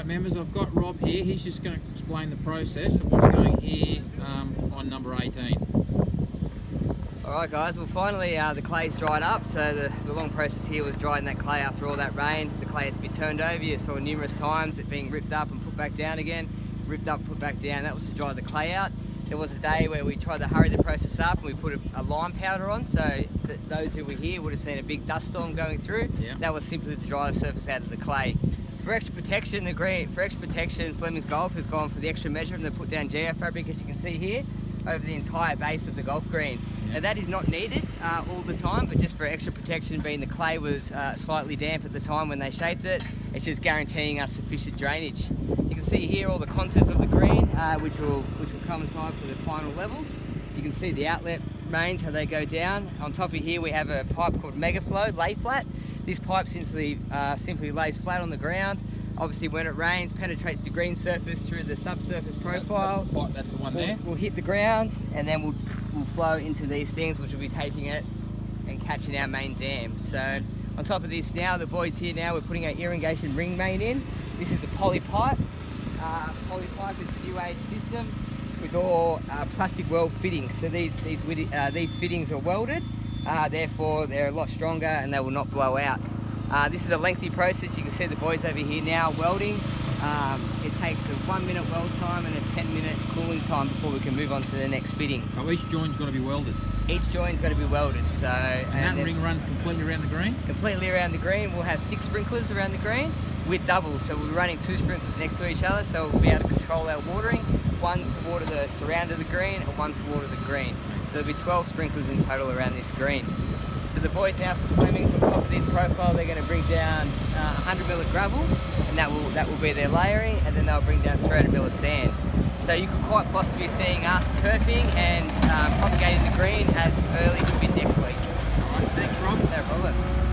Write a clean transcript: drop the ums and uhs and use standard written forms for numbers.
Alright members, I've got Rob here. He's just going to explain the process of what's going here on number 18. Alright guys, well finally the clay's dried up, so the long process here was drying that clay after all that rain. The clay had to be turned over. You saw numerous times it being ripped up and put back down again, ripped up, put back down. That was to dry the clay out. There was a day where we tried to hurry the process up and we put a lime powder on, so that those who were here would have seen a big dust storm going through. Yeah. That was simply to dry the surface out of the clay. For extra protection, Fleming's Golf has gone for the extra measure and they put down geofabric, as you can see here, over the entire base of the golf green. Now that is not needed all the time, but just for extra protection, being the clay was slightly damp at the time when they shaped it, it's just guaranteeing us sufficient drainage. You can see here all the contours of the green, which will coincide with the final levels. You can see the outlet mains, how they go down. On top of here we have a pipe called Megaflow, lay flat. This pipe simply lays flat on the ground. Obviously when it rains, penetrates the green surface through the subsurface profile. That's the one there. We'll hit the ground and then we'll flow into these things, which will be taking it and catching our main dam. So on top of this now, the boys here now, we're putting our irrigation ring main in. This is a poly pipe. Poly pipe is a new age system with all plastic weld fittings. So these fittings are welded, therefore they're a lot stronger and they will not blow out. This is a lengthy process. You can see the boys over here now welding. It takes a 1 minute weld time and a 10-minute cooling time before we can move on to the next fitting. So each joint's got to be welded? Each joint's got to be welded. So, and that ring runs completely around the green? Completely around the green. We'll have 6 sprinklers around the green with doubles. So we'll be running 2 sprinklers next to each other, so we'll be able to control our watering. One to water the surround of the green and one to water the green. So there'll be 12 sprinklers in total around this green. So the boys now for Fleming's on top of this profile, they're going to bring down 100 ml of gravel, and that will be their layering, and then they'll bring down 300 ml of sand. So you could quite possibly be seeing us turfing and propagating the green as early to mid next week. Alright, thanks Rob. No problems.